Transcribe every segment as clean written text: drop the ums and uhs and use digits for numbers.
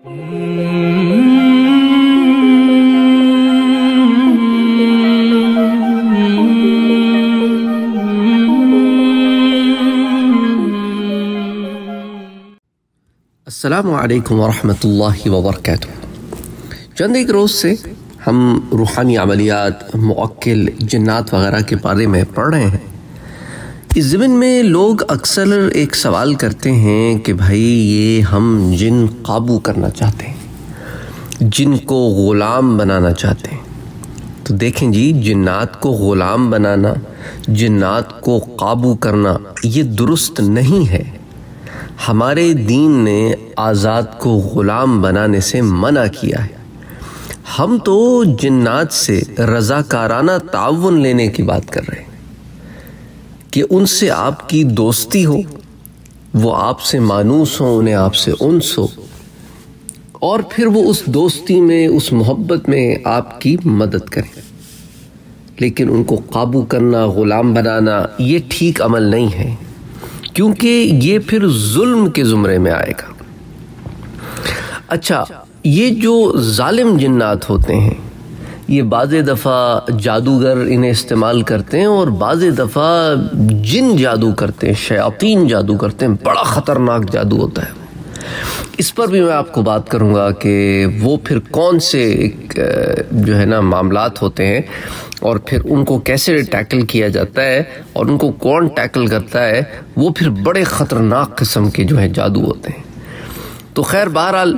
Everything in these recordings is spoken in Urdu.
السلام علیکم ورحمۃ اللہ وبرکاتہ۔ چند ایک روز سے ہم روحانی عملیات، معقل، جنات وغیرہ کے بارے میں پڑھ رہے ہیں۔ اس ضمن میں لوگ اکثر ایک سوال کرتے ہیں کہ بھائی یہ ہم جن قابو کرنا چاہتے ہیں، جن کو غلام بنانا چاہتے ہیں۔ تو دیکھیں جی، جنات کو غلام بنانا، جنات کو قابو کرنا یہ درست نہیں ہے۔ ہمارے دین نے آزاد کو غلام بنانے سے منع کیا ہے۔ ہم تو جنات سے رضاکارانہ تعاون لینے کی بات کر رہے ہیں کہ ان سے آپ کی دوستی ہو، وہ آپ سے مانوس ہوں، انہیں آپ سے انس ہو، اور پھر وہ اس دوستی میں، اس محبت میں آپ کی مدد کریں۔ لیکن ان کو قابو کرنا، غلام بنانا یہ ٹھیک عمل نہیں ہے، کیونکہ یہ پھر ظلم کے زمرے میں آئے گا۔ اچھا، یہ جو ظالم جنات ہوتے ہیں، یہ بعض دفعہ جادوگر انہیں استعمال کرتے ہیں اور بعض دفعہ جن جادو کرتے ہیں، شیاطین جادو کرتے ہیں، بڑا خطرناک جادو ہوتا ہے۔ اس پر بھی میں آپ کو بات کروں گا کہ وہ پھر کون سے جو ہے نا معاملات ہوتے ہیں، اور پھر ان کو کیسے ٹیکل کیا جاتا ہے، اور ان کو کون ٹیکل کرتا ہے۔ وہ پھر بڑے خطرناک قسم کے جو ہے جادو ہوتے ہیں۔ تو خیر، بہرحال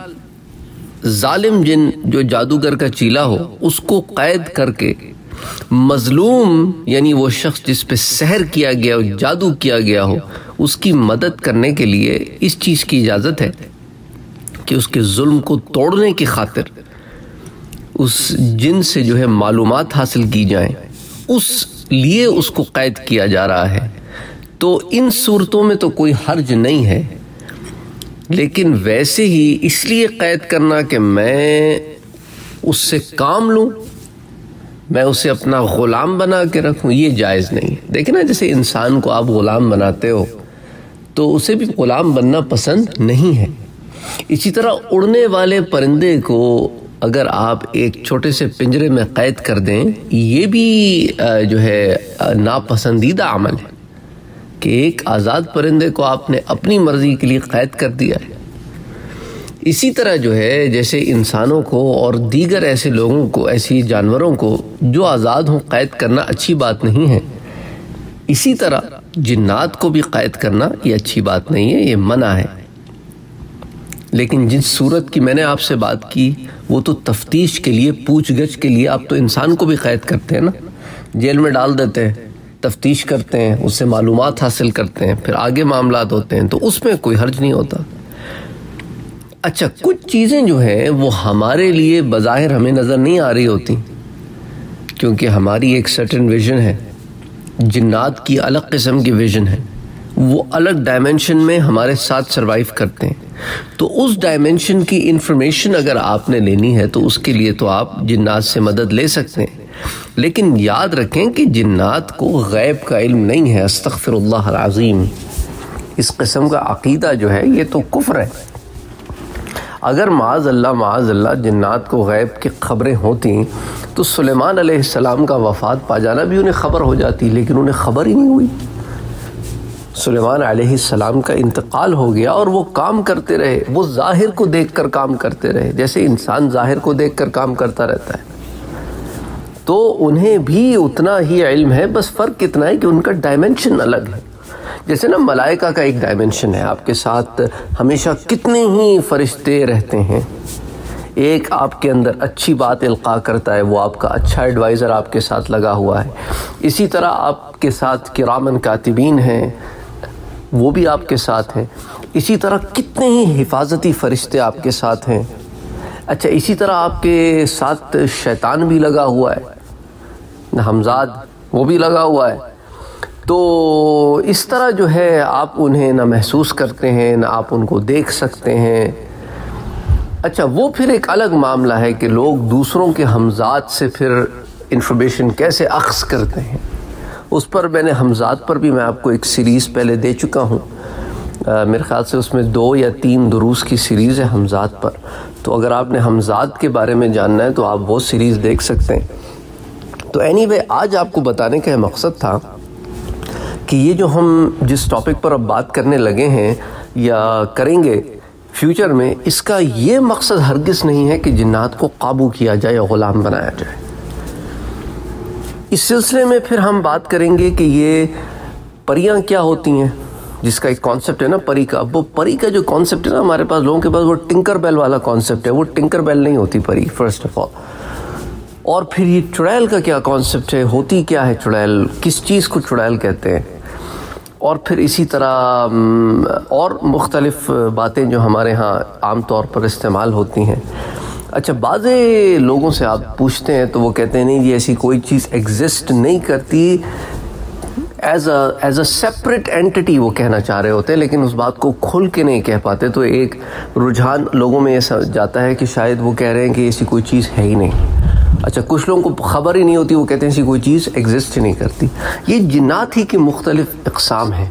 ظالم جن جو جادوگر کا چیلا ہو، اس کو قید کر کے مظلوم، یعنی وہ شخص جس پہ سحر کیا گیا ہو، جادو کیا گیا ہو، اس کی مدد کرنے کے لیے اس چیز کی اجازت ہے کہ اس کے ظلم کو توڑنے کی خاطر اس جن سے جو ہے معلومات حاصل کی جائیں، اس لیے اس کو قید کیا جا رہا ہے۔ تو ان صورتوں میں تو کوئی حرج نہیں ہے، لیکن ویسے ہی اس لیے قید کرنا کہ میں اس سے کام لوں، میں اسے اپنا غلام بنا کے رکھوں، یہ جائز نہیں ہے۔ دیکھیں نا، جیسے انسان کو آپ غلام بناتے ہو تو اسے بھی غلام بننا پسند نہیں ہے۔ اسی طرح اڑنے والے پرندے کو اگر آپ ایک چھوٹے سے پنجرے میں قید کر دیں، یہ بھی جو ہے ناپسندیدہ عمل ہے کہ ایک آزاد پرندے کو آپ نے اپنی مرضی کے لیے قید کر دیا ہے۔ اسی طرح جو ہے، جیسے انسانوں کو اور دیگر ایسے لوگوں کو، ایسی جانوروں کو جو آزاد ہوں، قید کرنا اچھی بات نہیں ہے، اسی طرح جنات کو بھی قید کرنا یہ اچھی بات نہیں ہے، یہ منع ہے۔ لیکن جس صورت کی میں نے آپ سے بات کی، وہ تو تفتیش کے لیے، پوچھ گچھ کے لیے آپ تو انسان کو بھی قید کرتے ہیں نا، جیل میں ڈال دیتے ہیں، تفتیش کرتے ہیں، اس سے معلومات حاصل کرتے ہیں، پھر آگے معاملات ہوتے ہیں، تو اس میں کوئی حرج نہیں ہوتا۔ اچھا، کچھ چیزیں جو ہیں وہ ہمارے لیے بظاہر ہمیں نظر نہیں آ رہی ہوتی، کیونکہ ہماری ایک سرٹن ویژن ہے، جنات کی الگ قسم کی ویژن ہے، وہ الگ ڈائمنشن میں ہمارے ساتھ سروائیو کرتے ہیں۔ تو اس ڈائمنشن کی انفارمیشن اگر آپ نے لینی ہے تو اس کے لیے تو آپ جنات سے مدد لے سکتے ہیں، لیکن یاد رکھیں کہ جنات کو غیب کا علم نہیں ہے۔ استغفر اللہ العظیم، اس قسم کا عقیدہ جو ہے یہ تو کفر ہے۔ اگر معاذ اللہ جنات کو غیب کی خبریں ہوتی تو سلیمان علیہ السلام کا وفات پا جانا بھی انہیں خبر ہو جاتی، لیکن انہیں خبر ہی نہیں ہوئی۔ سلیمان علیہ السلام کا انتقال ہو گیا اور وہ کام کرتے رہے، وہ ظاہر کو دیکھ کر کام کرتے رہے، جیسے انسان ظاہر کو دیکھ کر کام کرتا رہتا ہے۔ تو انہیں بھی اتنا ہی علم ہے، بس فرق اتنا ہے کہ ان کا ڈائمنشن الگ ہے۔ جیسے نا ملائکہ کا ایک ڈائمنشن ہے، آپ کے ساتھ ہمیشہ کتنے ہی فرشتے رہتے ہیں، ایک آپ کے اندر اچھی بات القاء کرتا ہے، وہ آپ کا اچھا ایڈوائزر آپ کے ساتھ لگا ہوا ہے۔ اسی طرح آپ کے ساتھ کرامن کاتبین ہیں، وہ بھی آپ کے ساتھ ہیں۔ اسی طرح کتنے ہی حفاظتی فرشتے آپ کے ساتھ ہیں۔ اچھا، اسی طرح آپ کے ساتھ شیطان بھی لگا ہوا ہے، حمزاد وہ بھی لگا ہوا ہے۔ تو اس طرح جو ہے آپ انہیں نہ محسوس کرتے ہیں، نہ آپ ان کو دیکھ سکتے ہیں۔ اچھا، وہ پھر ایک الگ معاملہ ہے کہ لوگ دوسروں کے حمزات سے پھر انفارمیشن کیسے اخذ کرتے ہیں، اس پر میں نے حمزات پر بھی میں آپ کو ایک سیریز پہلے دے چکا ہوں۔ میرے خیال سے اس میں 2 یا 3 دروس کی سیریز ہے حمزات پر، تو اگر آپ نے حمزات کے بارے میں جاننا ہے تو آپ وہ سیریز دیکھ سکتے ہیں۔ تو اینی وے آج آپ کو بتانے کا مقصد تھا کہ یہ جو ہم جس ٹاپک پر اب بات کرنے لگے ہیں یا کریں گے فیوچر میں، اس کا یہ مقصد ہرگز نہیں ہے کہ جنات کو قابو کیا جائے یا غلام بنایا جائے۔ اس سلسلے میں پھر ہم بات کریں گے کہ یہ پریاں کیا ہوتی ہیں، جس کا ایک کانسیپٹ ہے نا پری کا۔ وہ پری کا جو کانسیپٹ ہے نا ہمارے پاس لوگوں کے پاس، وہ ٹنکر بیل والا کانسیپٹ ہے۔ وہ ٹنکر بیل نہیں ہوتی پری، فرسٹ آف آل۔ اور پھر یہ چڑیل کا کیا کانسیپٹ ہے، ہوتی کیا ہے چڑیل، کس چیز کو چڑیل کہتے ہیں، اور پھر اسی طرح اور مختلف باتیں جو ہمارے ہاں عام طور پر استعمال ہوتی ہیں۔ اچھا، بعض لوگوں سے آپ پوچھتے ہیں تو وہ کہتے ہیں نہیں جی ایسی کوئی چیز ایگزسٹ نہیں کرتی، ایز اے سیپریٹ اینٹی وہ کہنا چاہ رہے ہوتے ہیں، لیکن اس بات کو کھل کے نہیں کہہ پاتے۔ تو ایک رجحان لوگوں میں ایسا جاتا ہے کہ شاید وہ کہہ رہے ہیں کہ ایسی کوئی چیز ہے ہی نہیں۔ اچھا، کچھ لوگوں کو خبر ہی نہیں ہوتی، وہ کہتے ہیں ایسی کوئی چیز ایگزسٹ ہی نہیں کرتی۔ یہ جنات ہی کی مختلف اقسام ہیں۔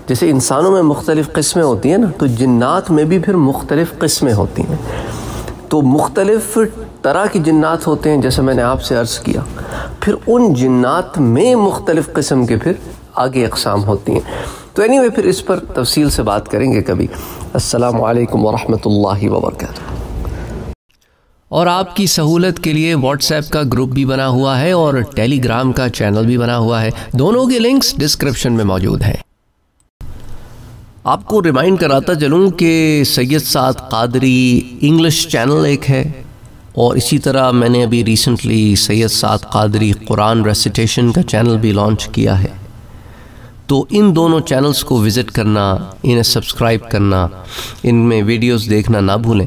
جیسے انسانوں میں مختلف قسمیں ہوتی ہیں نا، تو جنات میں بھی پھر مختلف قسمیں ہوتی ہیں۔ تو مختلف طرح کی جنات ہوتے ہیں، جیسے میں نے آپ سے عرض کیا۔ پھر ان جنات میں مختلف قسم کے پھر آگے اقسام ہوتی ہیں۔ تو اینی وے پھر اس پر تفصیل سے بات کریں گے کبھی۔ السلام علیکم ورحمۃ اللہ وبرکاتہ۔ اور آپ کی سہولت کے لیے واٹس ایپ کا گروپ بھی بنا ہوا ہے اور ٹیلی گرام کا چینل بھی بنا ہوا ہے، دونوں کے لنکس ڈسکرپشن میں موجود ہیں۔ آپ کو ریمائنڈ کراتا چلوں کہ سید سعد قادری انگلش چینل ایک ہے، اور اسی طرح میں نے ابھی ریسنٹلی سید سعد قادری قرآن ریسیٹیشن کا چینل بھی لانچ کیا ہے۔ تو ان دونوں چینلز کو وزٹ کرنا، انہیں سبسکرائب کرنا، ان میں ویڈیوز دیکھنا نہ بھولیں۔